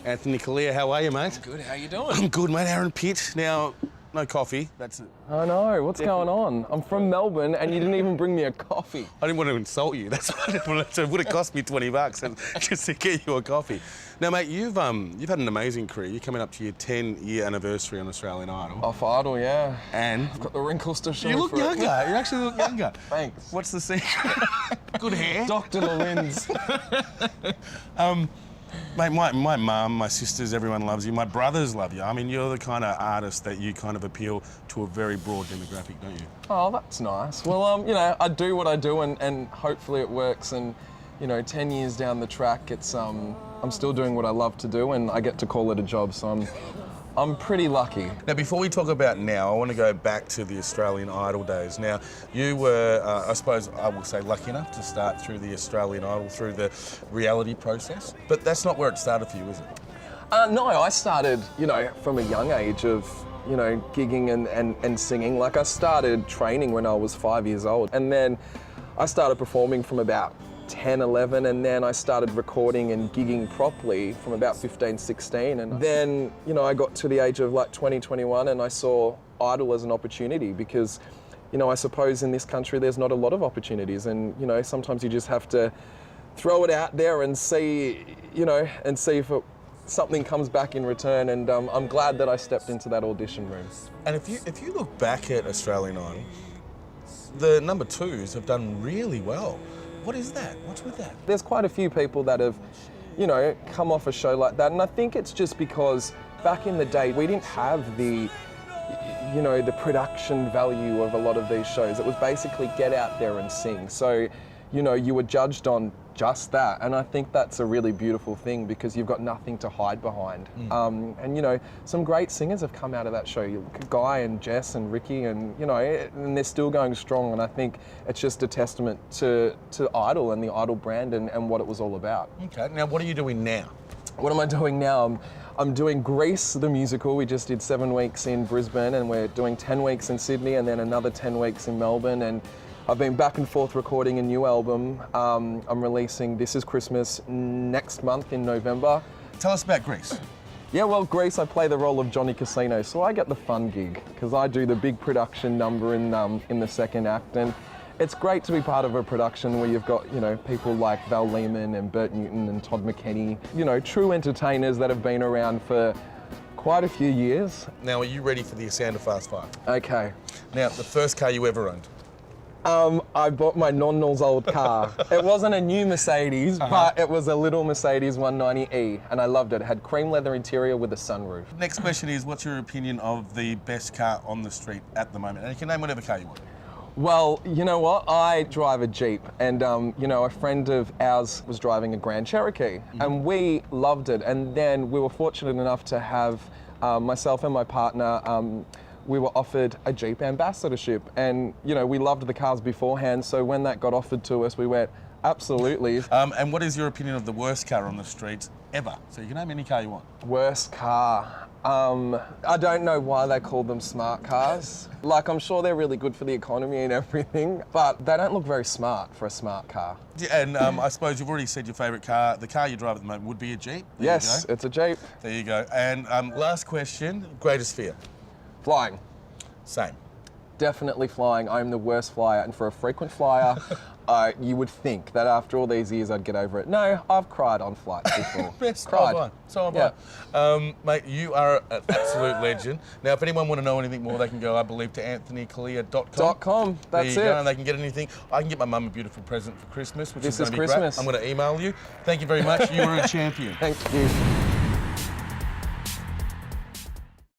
Anthony Callea, how are you, mate? Good, how you doing? I'm good, mate. Aaron Pitt. Now, no coffee. That's it. I know, what's going on? I'm from Melbourne and you didn't even bring me a coffee. I didn't want to insult you. That's what it would have cost me $20 just to get you a coffee. Now, mate, you've had an amazing career. You're coming up to your 10-year anniversary on Australian Idol. Off Idol, yeah. And I've got the wrinkles to show you look for younger. it. You actually look younger. Thanks. What's the secret? Good hair. Dr. Lorenz. Mate, my mum, my sisters, everyone loves you. My brothers love you. I mean, you're the kind of artist that you kind of appeal to a very broad demographic, don't you? Oh, that's nice. Well, you know, I do what I do and hopefully it works. And, you know, 10 years down the track, it's I'm still doing what I love to do and I get to call it a job, so I'm pretty lucky. Now, before we talk about now, I want to go back to the Australian Idol days. Now, you were, I suppose I will say, lucky enough to start through the Australian Idol, through the reality process. But that's not where it started for you, is it? No, I started, you know, from a young age of, you know, gigging and singing. Like, I started training when I was 5 years old. And then I started performing from about 10, 11, and then I started recording and gigging properly from about 15, 16. And then, you know, I got to the age of like 20, 21 and I saw Idol as an opportunity because, you know, I suppose in this country there's not a lot of opportunities and, you know, sometimes you just have to throw it out there and see, you know, and see if something comes back in return. And I'm glad that I stepped into that audition room. And if you look back at Australian Idol, the number twos have done really well. What is that? What's with that? There's quite a few people that have, you know, come off a show like that. And I think it's just because back in the day, we didn't have the, you know, the production value of a lot of these shows. It was basically get out there and sing. So, you know, you were judged on just that. And I think that's a really beautiful thing because you've got nothing to hide behind. And, you know, some great singers have come out of that show. You look at Guy and Jess and Ricky and, you know, and they're still going strong. And I think it's just a testament to Idol and the Idol brand and what it was all about. Okay, now what are you doing now? What am I doing now? I'm doing Grease, the musical. We just did 7 weeks in Brisbane and we're doing 10 weeks in Sydney and then another 10 weeks in Melbourne. And I've been back and forth recording a new album. I'm releasing This Is Christmas next month in November. Tell us about Grease. Yeah, well, Grease, I play the role of Johnny Casino, so I get the fun gig because I do the big production number in the second act. And it's great to be part of a production where you've got, you know, people like Val Lehman and Bert Newton and Todd McKenney, you know, true entertainers that have been around for quite a few years. Now, are you ready for the Esanda Fast Five? Okay. Now, the first car you ever owned? I bought my nonnal's old car. It wasn't a new Mercedes, but it was a little Mercedes 190E, and I loved it. It had cream leather interior with a sunroof. Next question is, what's your opinion of the best car on the street at the moment? And you can name whatever car you want. Well, you know what? I drive a Jeep, and you know, a friend of ours was driving a Grand Cherokee, and we loved it. And then we were fortunate enough to have myself and my partner. We were offered a Jeep ambassadorship, and you know, we loved the cars beforehand. So when that got offered to us, we went, absolutely. And what is your opinion of the worst car on the streets ever? So you can name any car you want. Worst car. I don't know why they call them smart cars. Like, I'm sure they're really good for the economy and everything, but they don't look very smart for a smart car. Yeah, and I suppose you've already said your favourite car. The car you drive at the moment would be a Jeep. There yes, it's a Jeep. There you go. And last question, greatest fear? Flying. Same. Definitely flying. I'm the worst flyer, and for a frequent flyer, you would think that after all these years I'd get over it. No, I've cried on flights before. Cried. So have I. Mate, you are an absolute legend. Now, if anyone want to know anything more, they can go, I believe, to anthonycallea.com. That's there you it. go, and they can get anything. I can get my mum a beautiful present for Christmas, which This is going is to be Christmas. great. I'm going to email you. Thank you very much. You were a champion. Thank you.